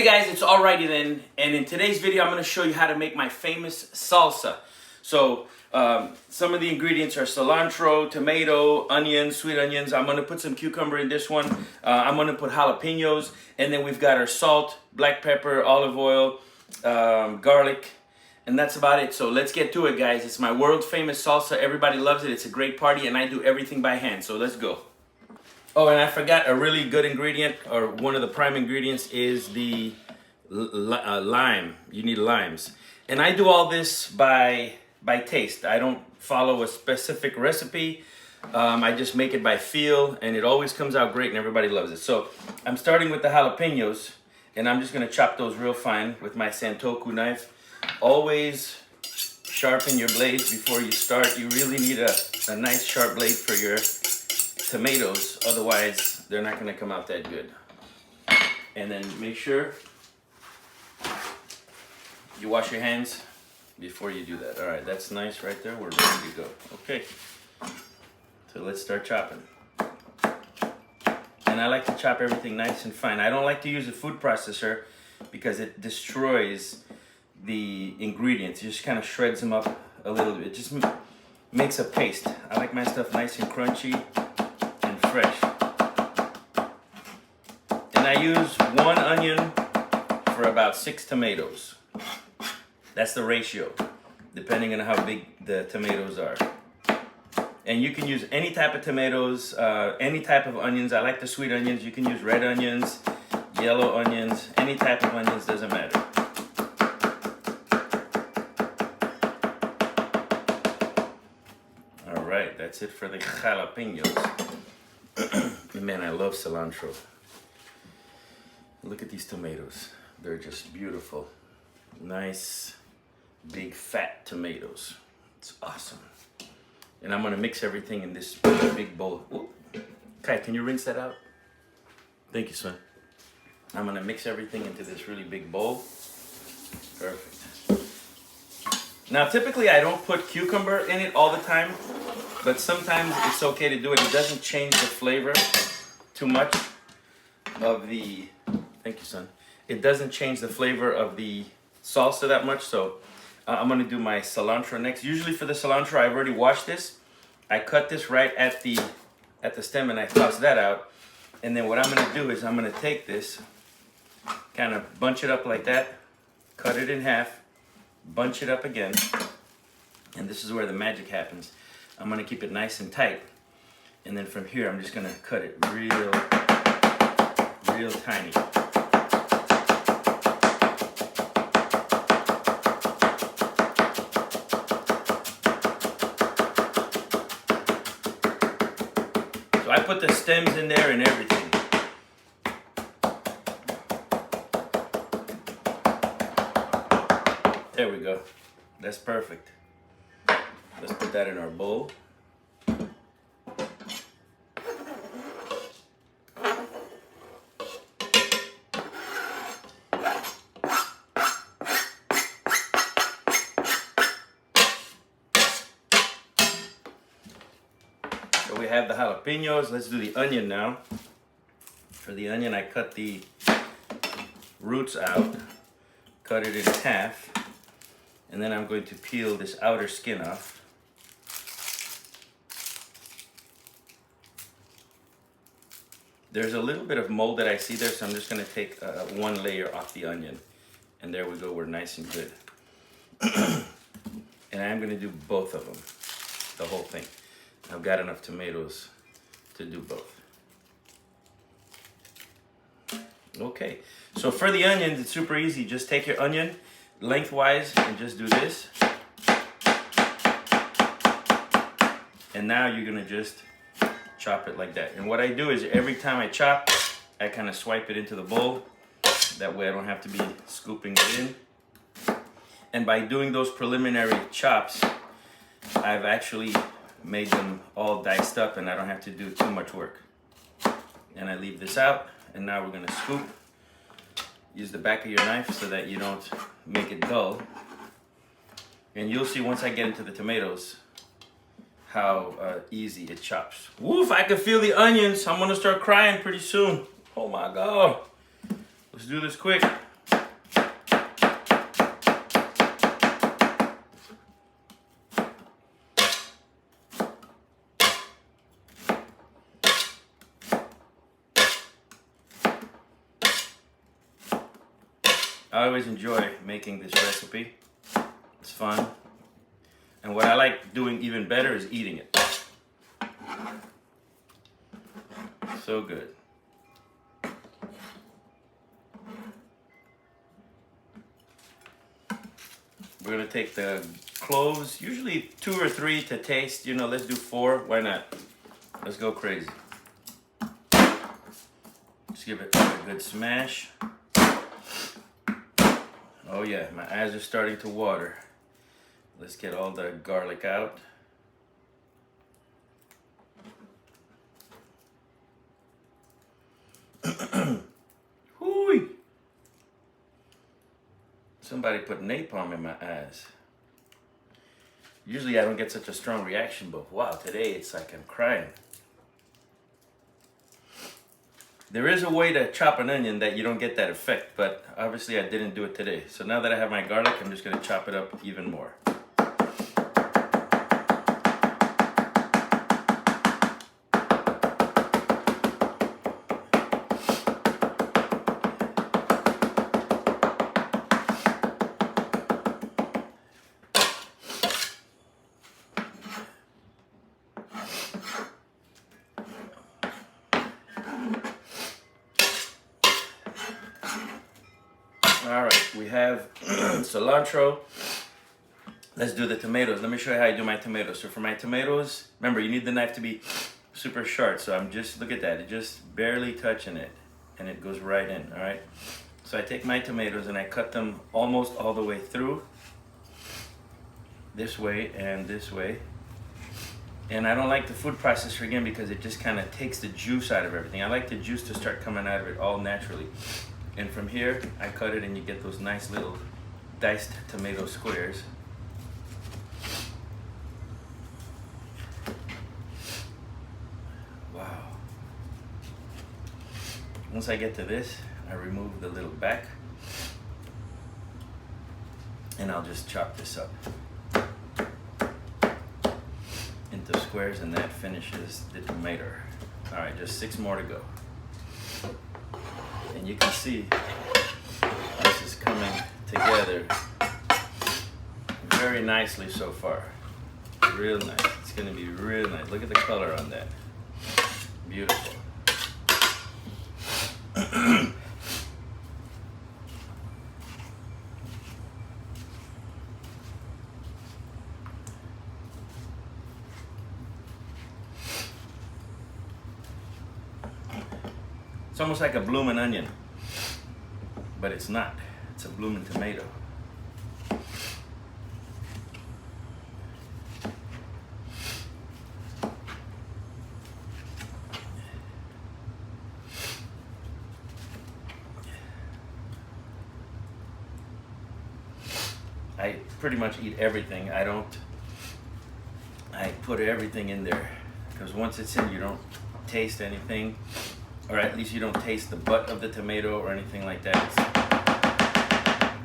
guys, it's Alrighty then, and in today's video I'm going to show you how to make my famous salsa. So some of the ingredients are cilantro, tomato, onions, sweet onions. I'm going to put some cucumber in this one. I'm going to put jalapeños, and then we've got our salt, black pepper, olive oil, garlic, and that's about it. So let's get to it, guys. It's my world famous salsa. Everybody loves it. It's a great party, and I do everything by hand. So let's go. Oh, and I forgot a really good ingredient, or one of the prime ingredients is the lime. You need limes. And I do all this by taste. I don't follow a specific recipe. I just make it by feel, and it always comes out great, and everybody loves it. So I'm starting with the jalapeños, and I'm just gonna chop those real fine with my Santoku knife. Always sharpen your blades before you start. You really need a nice sharp blade for your tomatoes, otherwise they're not going to come out that good. And then make sure you wash your hands before you do that. All right, that's nice right there. We're ready to go. Okay, so let's start chopping. And I like to chop everything nice and fine. I don't like to use a food processor because it destroys the ingredients. It just kind of shreds them up a little bit. It just makes a paste. I like my stuff nice and crunchy and fresh. And I use 1 onion for about 6 tomatoes. That's the ratio, depending on how big the tomatoes are. And you can use any type of tomatoes, any type of onions. I like the sweet onions. You can use red onions, yellow onions, any type of onions, doesn't matter. Alright, that's it for the jalapeños. Man, I love cilantro. Look at these tomatoes. They're just beautiful. Nice, big, fat tomatoes. It's awesome. And I'm gonna mix everything in this big bowl. Ooh. Kai, can you rinse that out? Thank you, son. I'm gonna mix everything into this really big bowl. Perfect. Now, typically I don't put cucumber in it all the time, but sometimes it's okay to do it. It doesn't change the flavor too much of the, thank you, son. It doesn't change the flavor of the salsa that much, so I'm gonna do my cilantro next. Usually for the cilantro, I've already washed this. I cut this right at the stem and I toss that out. And then what I'm gonna do is I'm gonna take this, kind of bunch it up like that, cut it in half, bunch it up again, and this is where the magic happens. I'm gonna keep it nice and tight, and then from here I'm just gonna cut it real tiny. So I put the stems in there and everything. There we go. That's perfect. Let's put that in our bowl. So we have the jalapeños. Let's do the onion now. For the onion, I cut the roots out, cut it in half, and then I'm going to peel this outer skin off. There's a little bit of mold that I see there, so I'm just going to take 1 layer off the onion. And there we go, we're nice and good. And I'm going to do both of them, the whole thing. I've got enough tomatoes to do both. Okay, so for the onions, it's super easy. Just take your onion lengthwise and just do this. And now you're going to just chop it like that. And what I do is every time I chop, I kind of swipe it into the bowl. That way I don't have to be scooping it in. And by doing those preliminary chops, I've actually made them all diced up and I don't have to do too much work. And I leave this out, and now we're going to scoop. Use the back of your knife so that you don't make it dull. And you'll see once I get into the tomatoes how easy it chops. Woof, I can feel the onions. I'm gonna start crying pretty soon. Oh my God. Let's do this quick. I always enjoy making this recipe. It's fun. And what I like doing even better is eating it. So good. We're gonna take the cloves, usually 2 or 3 to taste. You know, let's do 4. Why not? Let's go crazy. Just give it a good smash. Oh yeah, my eyes are starting to water. Let's get all the garlic out. Hooey! Somebody put napalm in my eyes. Usually I don't get such a strong reaction, but wow, today it's like I'm crying. There is a way to chop an onion that you don't get that effect, but obviously I didn't do it today. So now that I have my garlic, I'm just gonna chop it up even more. All right, we have cilantro. Let's do the tomatoes. Let me show you how I do my tomatoes. So for my tomatoes, remember you need the knife to be super sharp. So I'm just, look at that, it's just barely touching it and it goes right in, all right? So I take my tomatoes and I cut them almost all the way through, this way and this way. And I don't like the food processor again because it just kind of takes the juice out of everything. I like the juice to start coming out of it all naturally. And from here, I cut it and you get those nice little diced tomato squares. Wow. Once I get to this, I remove the little back and I'll just chop this up into squares and that finishes the tomato. All right, just 6 more to go. And you can see this is coming together very nicely so far. Real nice. It's gonna be real nice. Look at the color on that. Beautiful. It's almost like a blooming onion, but it's not. It's a blooming tomato. I pretty much eat everything. I put everything in there because once it's in, you don't taste anything. Or at least you don't taste the butt of the tomato or anything like that.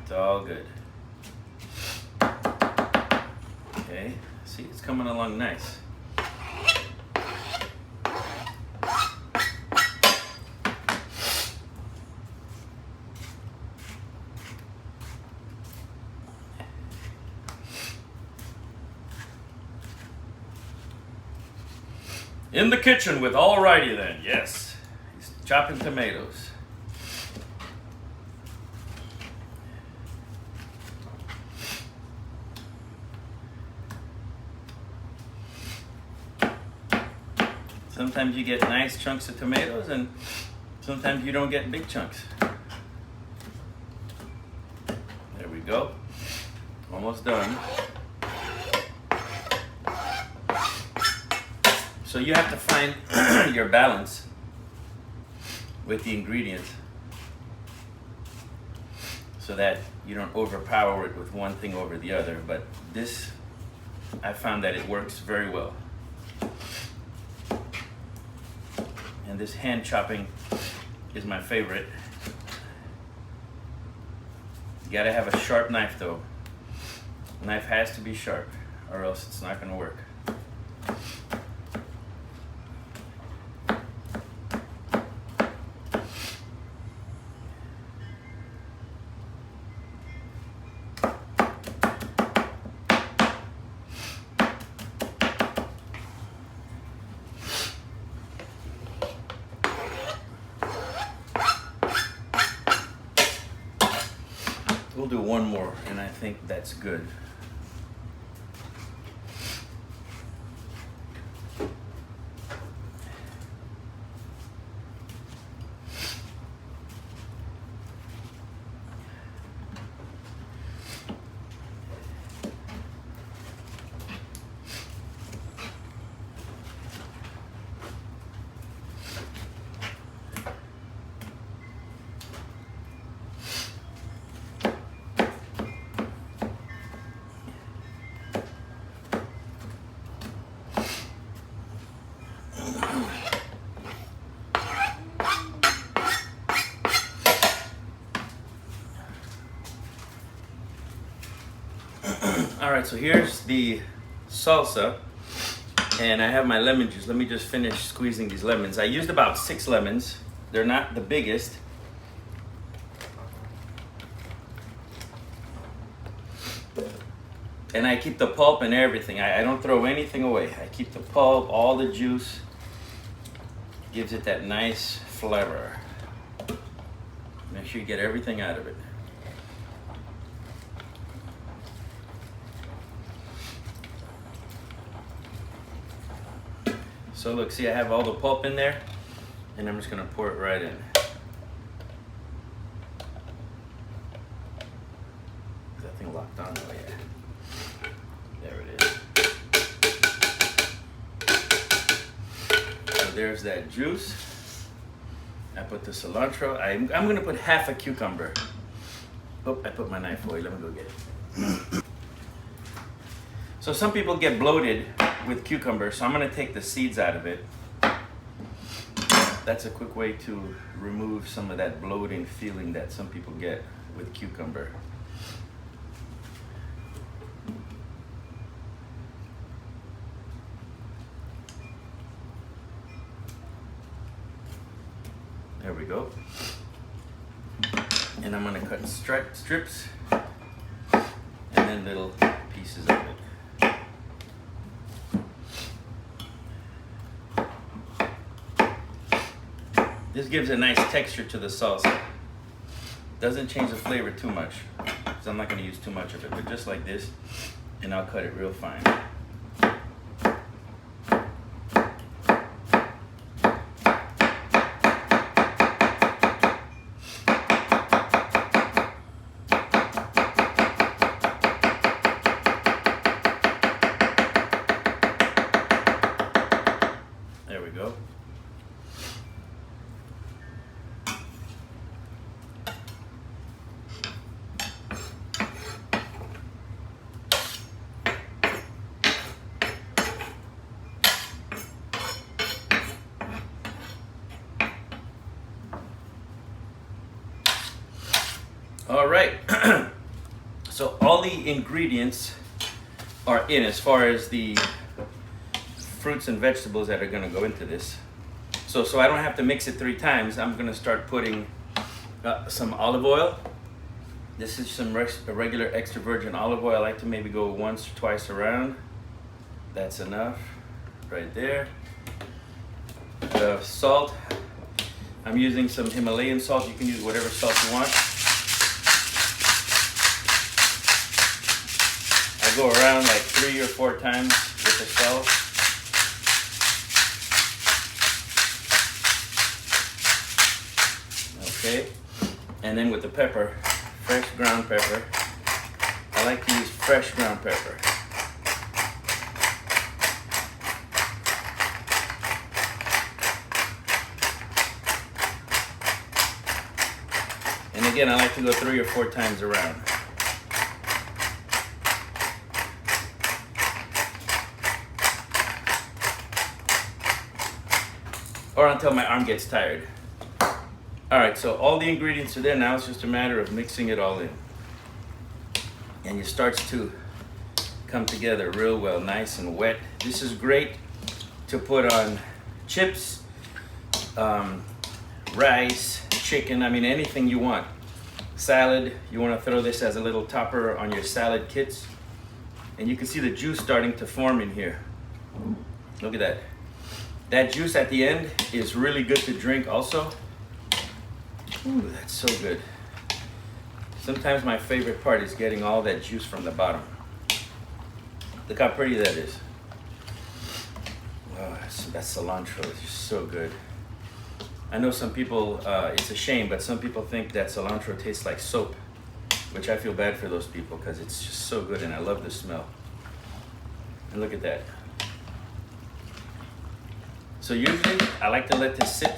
It's all good. Okay, see, it's coming along nice. In the kitchen with Alrighty then, yes. Chopping tomatoes. Sometimes you get nice chunks of tomatoes and sometimes you don't get big chunks. There we go. Almost done. So you have to find your balance with the ingredients so that you don't overpower it with one thing over the other. But this, I found that it works very well. And this hand chopping is my favorite. You gotta have a sharp knife though. The knife has to be sharp or else it's not gonna work. We'll do one more, and I think that's good. All right, so here's the salsa, and I have my lemon juice. Let me just finish squeezing these lemons. I used about 6 lemons. They're not the biggest. And I keep the pulp and everything. I don't throw anything away. I keep the pulp, all the juice. Gives it that nice flavor. Make sure you get everything out of it. So look, see, I have all the pulp in there, and I'm just gonna pour it right in. Is that thing locked on? Oh yeah. There it is. So there's that juice. I put the cilantro. I'm gonna put half a cucumber. Oh, I put my knife away. Let me go get it. So some people get bloated with cucumber, so I'm gonna take the seeds out of it. That's a quick way to remove some of that bloating feeling that some people get with cucumber. There we go. And I'm gonna cut strips and then little pieces of it. This gives a nice texture to the salsa. Doesn't change the flavor too much, because I'm not going to use too much of it, but just like this, and I'll cut it real fine. There we go. All right, so all the ingredients are in as far as the fruits and vegetables that are gonna go into this. So I don't have to mix it 3 times. I'm gonna start putting some olive oil. This is some regular extra virgin olive oil. I like to maybe go once or twice around. That's enough right there. The salt, I'm using some Himalayan salt. You can use whatever salt you want. I go around like 3 or 4 times with the salt. Okay, and then with the pepper, fresh ground pepper. I like to use fresh ground pepper. And again, I like to go 3 or 4 times around. Or until my arm gets tired. All right, so all the ingredients are there. Now it's just a matter of mixing it all in. And it starts to come together real well, nice and wet. This is great to put on chips, rice, chicken, I mean anything you want. Salad, you want to throw this as a little topper on your salad kits. And you can see the juice starting to form in here. Look at that. That juice at the end is really good to drink also. Ooh, that's so good. Sometimes my favorite part is getting all that juice from the bottom. Look how pretty that is. Oh, that cilantro is just so good. I know some people, it's a shame, but some people think that cilantro tastes like soap, which I feel bad for those people because it's just so good and I love the smell. And look at that. So usually I like to let this sit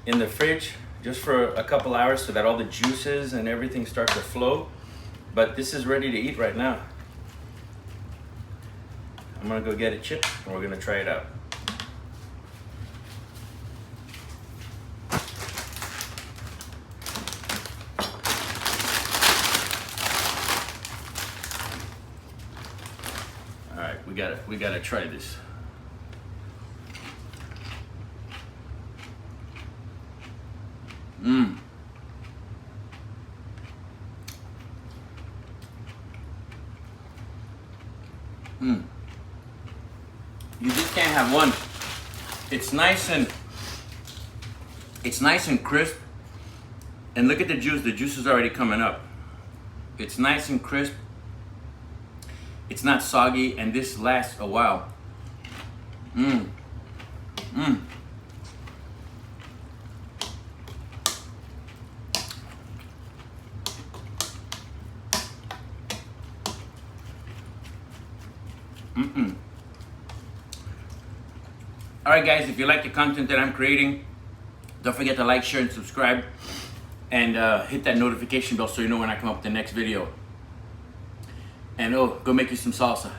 in the fridge just for a couple hours so that all the juices and everything start to flow. But this is ready to eat right now. I'm gonna go get a chip and we're gonna try it out. All right, we gotta try this. Mmm. Mmm. You just can't have one. It's nice and crisp. And look at the juice. The juice is already coming up. It's nice and crisp. It's not soggy, and this lasts a while. Mmm. Mmm. Mm-mm. All right, guys, if you like the content that I'm creating, don't forget to like, share, and subscribe, and hit that notification bell so you know when I come up with the next video. And oh, go make you some salsa.